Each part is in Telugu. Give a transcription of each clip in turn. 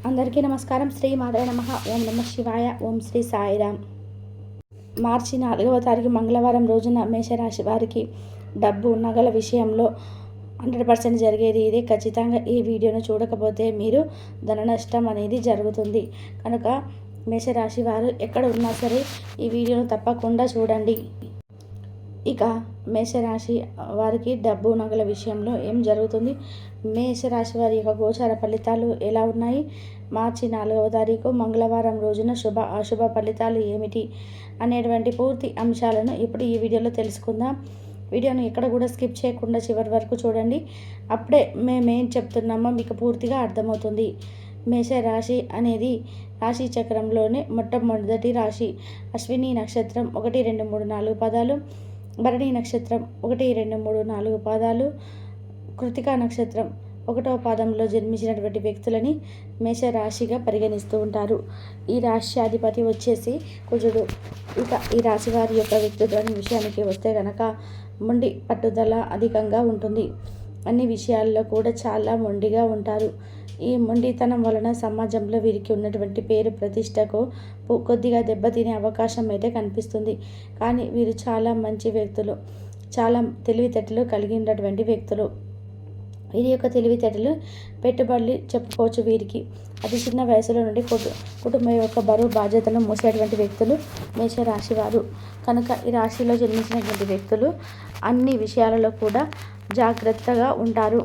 అందరికీ నమస్కారం. శ్రీ మాత్రే నమః. ఓం నమః శివాయ. ఓం శ్రీ సాయిరామ్. మార్చి 4వ తారీఖు మంగళవారం రోజున మేషరాశి వారికి డబ్బు నగల విషయంలో 100% జరిగేది ఇదే. ఖచ్చితంగా ఈ వీడియోను చూడకపోతే మీరు ధన నష్టం అనేది జరుగుతుంది. కనుక మేషరాశి వారు ఎక్కడ ఉన్నా సరే ఈ వీడియోను తప్పకుండా చూడండి. ఇక మేషరాశి వారికి డబ్బు నగల విషయంలో ఏం జరుగుతుంది, మేషరాశి వారి యొక్క గోచార ఫలితాలు ఎలా ఉన్నాయి, మార్చి 4వ తారీఖు మంగళవారం రోజున శుభ అశుభ ఫలితాలు ఏమిటి అనేటువంటి పూర్తి అంశాలను ఇప్పుడు ఈ వీడియోలో తెలుసుకుందాం. వీడియోను ఎక్కడ కూడా స్కిప్ చేయకుండా చివరి వరకు చూడండి. అప్పుడే మేమేం చెప్తున్నామో మీకు పూర్తిగా అర్థమవుతుంది. మేషరాశి అనేది రాశి చక్రంలోనే మొట్టమొదటి రాశి. అశ్విని నక్షత్రం 1, 2, 3, 4 పదాలు, భరణి నక్షత్రం 1, 2, 3, 4 పాదాలు, కృతికా నక్షత్రం 1వ పాదంలో జన్మించినటువంటి వ్యక్తులని మేషరాశిగా పరిగణిస్తూ ఉంటారు. ఈ రాశ్యాధిపతి వచ్చేసి కుజుడు. ఇక ఈ రాశి వారి యొక్క వ్యక్తిత్వాన్ని విషయానికి వస్తే కనుక మొండి పట్టుదల అధికంగా ఉంటుంది. అన్ని విషయాల్లో కూడా చాలా మొండిగా ఉంటారు. ఈ మొండితనం వలన సమాజంలో వీరికి ఉన్నటువంటి పేరు ప్రతిష్టకు కొద్దిగా దెబ్బతినే అవకాశం అయితే కనిపిస్తుంది. కానీ వీరు చాలా మంచి వ్యక్తులు, చాలా తెలివితేటలు కలిగినటువంటి వ్యక్తులు. వీరి యొక్క తెలివితేటలు పెట్టుబడులు చెప్పుకోవచ్చు. వీరికి అతి చిన్న వయసులో నుండి కుటుంబం యొక్క బరువు బాధ్యతలను మోసేటువంటి వ్యక్తులు మేషరాశి వారు. కనుక ఈ రాశిలో జన్మించినటువంటి వ్యక్తులు అన్ని విషయాలలో కూడా జాగ్రత్తగా ఉంటారు,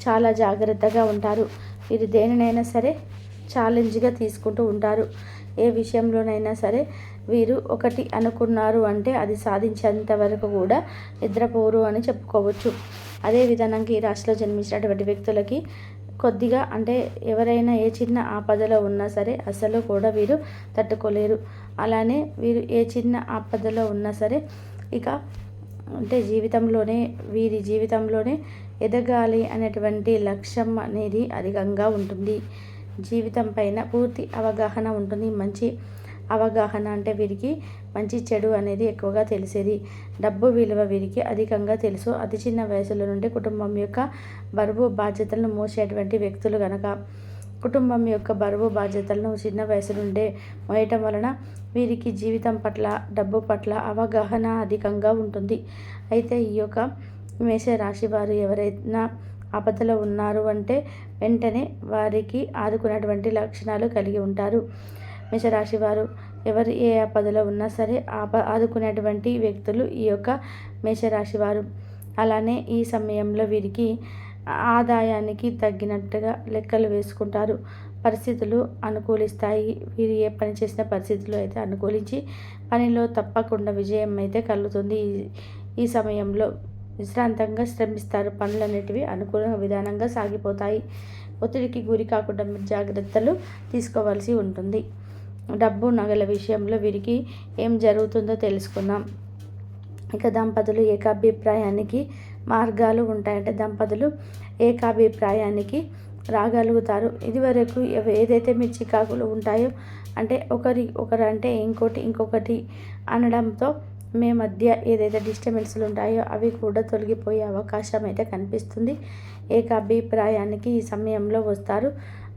చాలా జాగ్రత్తగా ఉంటారు. వీరు దేనినైనా సరే ఛాలెంజ్గా తీసుకుంటూ ఉంటారు. ఏ విషయంలోనైనా సరే వీరు ఒకటి అనుకున్నారు అంటే అది సాధించేంత వరకు కూడా నిద్రపోరు అని చెప్పుకోవచ్చు. అదే విధంగా ఈ రాశిలో జన్మించినటువంటి వ్యక్తులకి కొద్దిగా అంటే ఎవరైనా ఏ చిన్న ఆపదలో ఉన్నా సరే అసలు కూడా వీరు తట్టుకోలేరు. అలానే వీరు ఏ చిన్న ఆపదలో ఉన్నా సరే ఇక అంటే వీరి జీవితంలోనే ఎదగాలి అనేటువంటి లక్ష్యం అనేది అధికంగా ఉంటుంది. జీవితం పైన పూర్తి అవగాహన ఉంటుంది. మంచి అవగాహన అంటే వీరికి మంచి చెడు అనేది ఎక్కువగా తెలిసేది. డబ్బు విలువ వీరికి అధికంగా తెలుసు. అతి చిన్న వయసులో నుండి కుటుంబం యొక్క బరువు బాధ్యతలను మోసేటువంటి వ్యక్తులు కనుక కుటుంబం యొక్క బరువు బాధ్యతలను చిన్న వయసు నుండే మోయటం వలన వీరికి జీవితం పట్ల డబ్బు పట్ల అవగాహన అధికంగా ఉంటుంది. అయితే ఈ యొక్క మేషరాశి వారు ఎవరైనా ఆపదలో ఉన్నారు అంటే వెంటనే వారికి ఆదుకున్నటువంటి లక్షణాలు కలిగి ఉంటారు. మేషరాశి వారు ఎవరు ఏ ఆపదలో ఉన్నా సరే ఆదుకునేటువంటి వ్యక్తులు ఈ యొక్క మేషరాశి వారు. అలానే ఈ సమయంలో వీరికి ఆదాయానికి తగ్గినట్టుగా లెక్కలు వేసుకుంటారు. పరిస్థితులు అనుకూలిస్తాయి. వీరు ఏ పని చేసిన పరిస్థితులు అయితే అనుకూలించి పనిలో తప్పకుండా విజయం అయితే కలుగుతుంది. ఈ సమయంలో విశ్రాంతంగా శ్రమిస్తారు. పనులన్నిటివి అనుకూల విధానంగా సాగిపోతాయి. ఒత్తిడికి గురి కాకుండా మీరు జాగ్రత్తలు తీసుకోవాల్సి ఉంటుంది. డబ్బు నగల విషయంలో వీరికి ఏం జరుగుతుందో తెలుసుకుందాం. ఇక దంపతులు ఏకాభిప్రాయానికి మార్గాలు ఉంటాయంటే దంపతులు ఏకాభిప్రాయానికి రాగలుగుతారు. ఇదివరకు ఏదైతే మీ చికాకులు ఉంటాయో అంటే ఒకరు అంటే ఇంకొకటి అనడంతో మీ మధ్య ఏదైతే డిస్టర్బెన్స్లు ఉంటాయో అవి కూడా తొలగిపోయే అవకాశం అయితే కనిపిస్తుంది. ఏకాభిప్రాయానికి ఈ సమయంలో వస్తారు.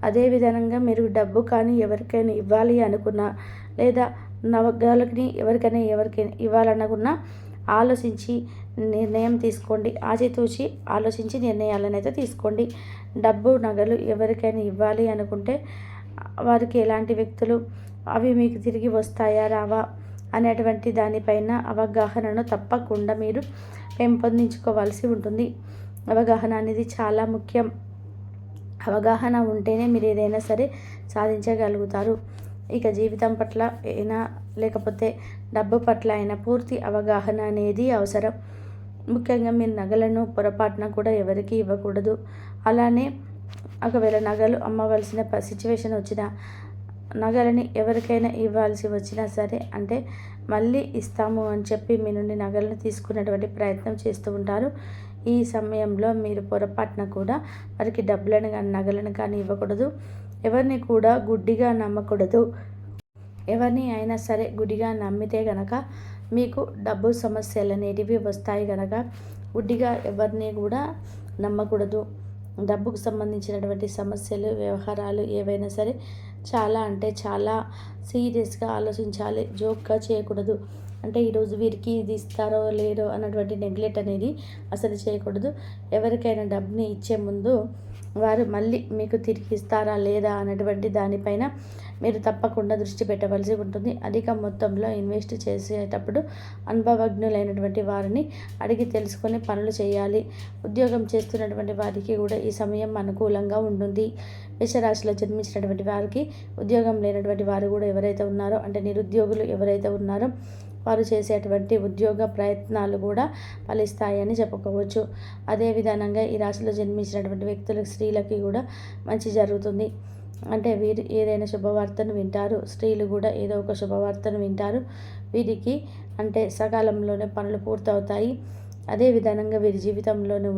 అదేవిధంగా మీరు డబ్బు కానీ ఎవరికైనా ఇవ్వాలి అనుకున్నా లేదా నవగ్రహాలకి ఎవరికైనా ఇవ్వాలనుకున్నా ఆలోచించి నిర్ణయం తీసుకోండి. ఆచితూచి ఆలోచించి నిర్ణయాలను అయితే తీసుకోండి. డబ్బు నగలు ఎవరికైనా ఇవ్వాలి అనుకుంటే వారికి ఎలాంటి వ్యక్తులు, అవి మీకు తిరిగి వస్తాయా రావా అనేటువంటి దానిపైన అవగాహనను తప్పకుండా మీరు పెంపొందించుకోవాల్సి ఉంటుంది. అవగాహన అనేది చాలా ముఖ్యం. అవగాహన ఉంటేనే మీరు ఏదైనా సరే సాధించగలుగుతారు. ఇక జీవితం పట్ల అయినా లేకపోతే డబ్బు పట్ల అయినా పూర్తి అవగాహన అనేది అవసరం. ముఖ్యంగా మీరు నగలను పొరపాటున కూడా ఎవరికి ఇవ్వకూడదు. అలానే ఒకవేళ నగలు అమ్మవలసిన సిచ్యువేషన్ వచ్చినా నగలని ఎవరికైనా ఇవ్వాల్సి వచ్చినా సరే అంటే మళ్ళీ ఇస్తాము అని చెప్పి మీ నుండి నగలను తీసుకునేటువంటి ప్రయత్నం చేస్తూ ఉంటారు. ఈ సమయంలో మీరు పొరపాటున కూడా వారికి డబ్బులను కానీ నగలను కానీ ఇవ్వకూడదు. ఎవరిని కూడా గుడ్డిగా నమ్మకూడదు. ఎవరిని అయినా సరే గుడ్డిగా నమ్మితే కనుక మీకు డబ్బు సమస్యలు అనేటివి వస్తాయి. కనుక గుడ్డిగా ఎవరిని కూడా నమ్మకూడదు. డబ్బుకు సంబంధించినటువంటి సమస్యలు, వ్యవహారాలు ఏవైనా సరే చాలా అంటే చాలా సీరియస్గా ఆలోచించాలి. జోక్గా చేయకూడదు. అంటే ఈరోజు వీరికి ఇది ఇస్తారో లేరో అన్నటువంటి నెగ్లెక్ట్ అనేది అసలు చేయకూడదు. ఎవరికైనా డబ్బుని ఇచ్చే ముందు వారు మళ్ళీ మీకు తిరిగి ఇస్తారా లేదా అన్నటువంటి దానిపైన మీరు తప్పకుండా దృష్టి పెట్టవలసి ఉంటుంది. అధిక మొత్తంలో ఇన్వెస్ట్ చేసేటప్పుడు అనుభవజ్ఞులైనటువంటి వారిని అడిగి తెలుసుకొని పనులు చేయాలి. ఉద్యోగం చేస్తున్నటువంటి వారికి కూడా ఈ సమయం అనుకూలంగా ఉంటుంది. మేషరాశిలో జన్మించినటువంటి వారికి ఉద్యోగం లేనటువంటి వారు కూడా ఎవరైతే ఉన్నారో, అంటే నిరుద్యోగులు ఎవరైతే ఉన్నారో వారు చేసేటువంటి ఉద్యోగ ప్రయత్నాలు కూడా ఫలిస్తాయని చెప్పుకోవచ్చు. అదే విధానంగా ఈ రాశిలో జన్మించినటువంటి వ్యక్తులకు, స్త్రీలకి కూడా మంచి జరుగుతుంది. అంటే వీరు ఏదైనా శుభవార్తను వింటారు. స్త్రీలు కూడా ఏదో ఒక శుభవార్తను వింటారు. వీరికి అంటే సకాలంలోనే పనులు పూర్తవుతాయి. అదే విధానంగా వీరి జీవితంలోనే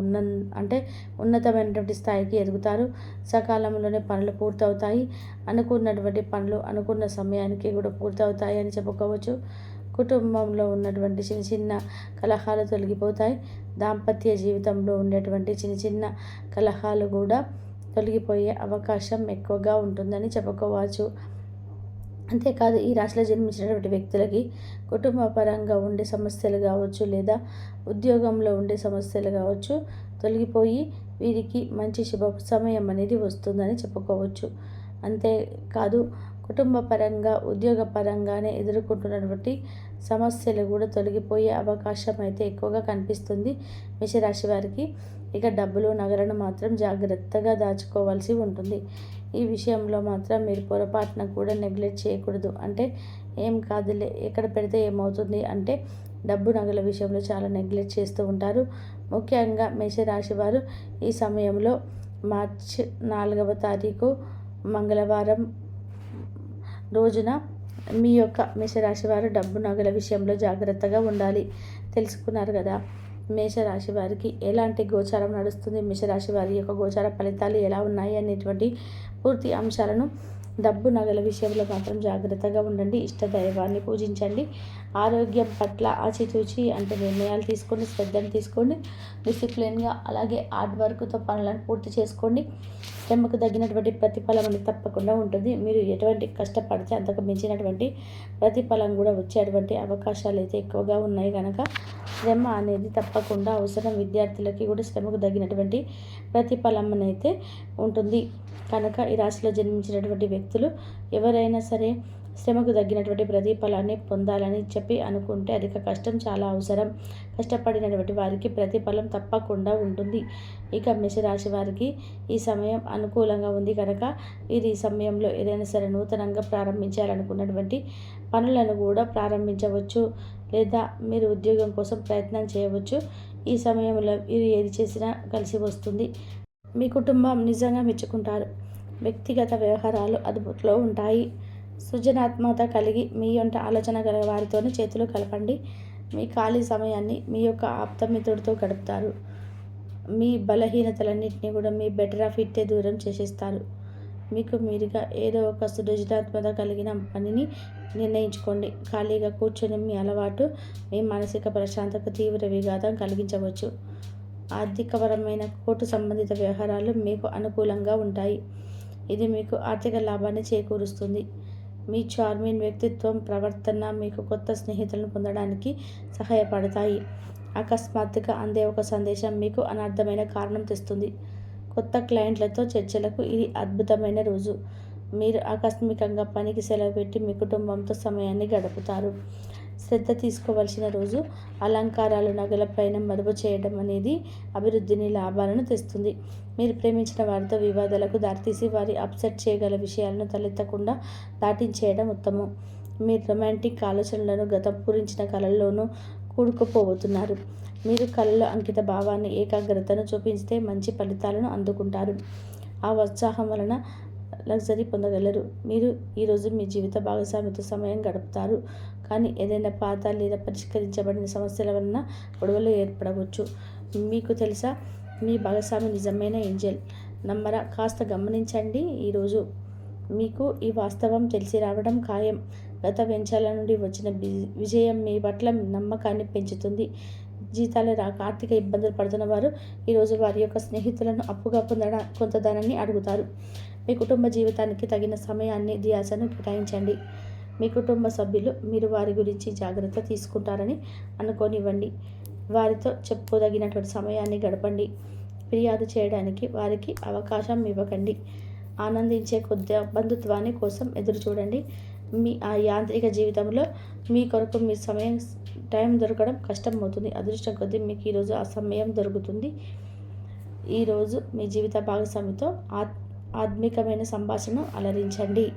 ఉన్నతమైనటువంటి స్థాయికి ఎదుగుతారు. సకాలంలోనే పనులు పూర్తవుతాయి. అనుకున్నటువంటి పనులు అనుకున్న సమయానికి కూడా పూర్తవుతాయి అని చెప్పుకోవచ్చు. కుటుంబంలో ఉన్నటువంటి చిన్న చిన్న కలహాలు తొలగిపోతాయి. దాంపత్య జీవితంలో ఉండేటువంటి చిన్న చిన్న కలహాలు కూడా తొలగిపోయే అవకాశం ఎక్కువగా ఉంటుందని చెప్పుకోవచ్చు. అంతేకాదు ఈ రాశిలో జన్మించినటువంటి వ్యక్తులకి కుటుంబ పరంగా ఉండే సమస్యలు కావచ్చు, లేదా ఉద్యోగంలో ఉండే సమస్యలు కావచ్చు తొలగిపోయి వీరికి మంచి శుభ సమయం అనేది వస్తుందని చెప్పుకోవచ్చు. అంతేకాదు కుటుంబ పరంగా, ఉద్యోగ పరంగానే ఎదుర్కొంటున్నటువంటి సమస్యలు కూడా తొలగిపోయే అవకాశం అయితే ఎక్కువగా కనిపిస్తుంది మేషరాశి వారికి. ఇక డబ్బులు, నగలను మాత్రం జాగ్రత్తగా దాచుకోవాల్సి ఉంటుంది. ఈ విషయంలో మాత్రం మీరు పొరపాటున కూడా నెగ్లెక్ట్ చేయకూడదు. అంటే ఏం కాదులే, ఎక్కడ పెడితే ఏమవుతుంది అంటే డబ్బు, నగల విషయంలో చాలా నెగ్లెక్ట్ చేస్తూ ఉంటారు. ముఖ్యంగా మేషరాశి వారు ఈ సమయంలో మార్చి 4వ తారీఖు మంగళవారం రోజున మీ యొక్క మేషరాశి వారు డబ్బు, నగల విషయంలో జాగ్రత్తగా ఉండాలి. తెలుసుకున్నారు కదా మేషరాశి వారికి ఎలాంటి గోచారం నడుస్తుంది, మేషరాశి వారి యొక్క గోచార ఫలితాలు ఎలా ఉన్నాయి అనేటువంటి పూర్తి అంశాలను. డబ్బు, నగల విషయంలో మాత్రం జాగ్రత్తగా ఉండండి. ఇష్ట దైవాన్ని పూజించండి. ఆరోగ్యం పట్ల ఆచితూచి అంటే నిర్ణయాలు తీసుకోండి, శ్రద్ధను తీసుకోండి. డిసిప్లిన్గా అలాగే హార్డ్ వర్క్తో పనులను పూర్తి చేసుకోండి. శ్రమకు తగినటువంటి ప్రతిఫలం అనేది తప్పకుండా ఉంటుంది. మీరు ఎటువంటి కష్టపడితే అంతకు మించినటువంటి ప్రతిఫలం కూడా వచ్చేటువంటి అవకాశాలు అయితే ఎక్కువగా ఉన్నాయి కనుక శ్రమ అనేది తప్పకుండా అవసరం. విద్యార్థులకి కూడా శ్రమకు తగినటువంటి ప్రతిఫలం అయితే ఉంటుంది కనుక ఈ రాశిలో జన్మించినటువంటి వ్యక్తులు ఎవరైనా సరే శ్రమకు తగ్గినటువంటి ప్రతిఫలాన్ని పొందాలని చెప్పి అనుకుంటే అధిక కష్టం చాలా అవసరం. కష్టపడినటువంటి వారికి ప్రతిఫలం తప్పకుండా ఉంటుంది. ఇక మేషరాశి వారికి ఈ సమయం అనుకూలంగా ఉంది కనుక వీరు ఈ సమయంలో ఏదైనా సరే నూతనంగా ప్రారంభించాలనుకున్నటువంటి పనులను కూడా ప్రారంభించవచ్చు, లేదా మీరు ఉద్యోగం కోసం ప్రయత్నం చేయవచ్చు. ఈ సమయంలో వీరు ఏది చేసినా కలిసి వస్తుంది. మీ కుటుంబం నిజంగా మెచ్చుకుంటారు. వ్యక్తిగత వ్యవహారాలు అదుపులో ఉంటాయి. సృజనాత్మకత కలిగి మీ యొక్క ఆలోచన గల వారితోనే చేతులు కలపండి. మీ ఖాళీ సమయాన్ని మీ యొక్క ఆప్తమిత్రుడితో గడుపుతారు. మీ బలహీనతలన్నింటినీ కూడా మీ బెటర్ ఆఫ్ ఇట్టే దూరం చేసేస్తారు. మీకు మీరుగా ఏదో ఒక సృజనాత్మకత కలిగిన పనిని నిర్ణయించుకోండి. ఖాళీగా కూర్చొని మీ అలవాటు మీ మానసిక ప్రశాంతత తీవ్ర విఘాతం కలిగించవచ్చు. ఆర్థికపరమైన కోర్టు సంబంధిత వ్యవహారాలు మీకు అనుకూలంగా ఉంటాయి. ఇది మీకు ఆర్థిక లాభాన్ని చేకూరుస్తుంది. మీ చార్మింగ్ వ్యక్తిత్వం, ప్రవర్తన మీకు కొత్త స్నేహితులను పొందడానికి సహాయపడతాయి. అకస్మాత్తుగా అందే ఒక సందేశం మీకు అనర్థమైన కారణం తెస్తుంది. కొత్త క్లయింట్లతో చర్చలకు ఇది అద్భుతమైన రోజు. మీరు ఆకస్మికంగా పనికి సెలవు పెట్టి మీ కుటుంబంతో సమయాన్ని గడుపుతారు. శ్రద్ధ తీసుకోవాల్సిన రోజు. అలంకారాలు, నగలపైన మదుపు చేయడం అనేది అభివృద్ధిని, లాభాలను తెస్తుంది. మీరు ప్రేమించిన వారితో వివాదాలకు దారితీసి వారి అప్సెట్ చేయగల విషయాలను తలెత్తకుండా దాటించేయడం ఉత్తమం. మీరు రొమాంటిక్ ఆలోచనలను, గతం గురించిన కళల్లోనూ కూడుకుపోతున్నారు. మీరు కళలో అంకిత భావాన్ని, ఏకాగ్రతను చూపిస్తే మంచి ఫలితాలను అందుకుంటారు. ఆ ఉత్సాహం వలన లగ్జరీ పొందగలరు. మీరు ఈరోజు మీ జీవిత భాగస్వామితో సమయం గడుపుతారు, కానీ ఏదైనా పాత లేదా పరిష్కరించబడిన సమస్యల వలన గొడవలు ఏర్పడవచ్చు. మీకు తెలుసా, మీ భాగస్వామి నిజమైన ఏంజెల్. నమ్మరా? కాస్త గమనించండి. ఈరోజు మీకు ఈ వాస్తవం తెలిసి రావడం ఖాయం. గత వెంచాల నుండి వచ్చిన విజయం మీ పట్ల నమ్మకాన్ని పెంచుతుంది. జీతాలు రాక ఆర్థిక ఇబ్బందులు పడుతున్న వారు ఈరోజు వారి యొక్క స్నేహితులను అప్పుగా పొందడం కొంత ధనాన్ని అడుగుతారు. మీ కుటుంబ జీవితానికి తగిన సమయాన్ని ధ్యాసను కేటాయించండి. మీ కుటుంబ సభ్యులు మీరు వారి గురించి జాగ్రత్త తీసుకుంటారని అనుకోనివ్వండి. వారితో చెప్పుకోదగినటువంటి సమయాన్ని గడపండి. ఫిర్యాదు చేయడానికి వారికి అవకాశం ఇవ్వకండి. ఆనందించే కొద్ది బంధుత్వాన్ని కోసం ఎదురు చూడండి. మీ ఆ యాంత్రిక జీవితంలో మీ కొరకు మీ టైం దొరకడం కష్టం అవుతుంది. అదృష్టం కొద్దీ మీకు ఈరోజు ఆ సమయం దొరుకుతుంది. ఈరోజు మీ జీవిత భాగస్వామితో ఆత్మికమైన సంభాషణ అలరించండి.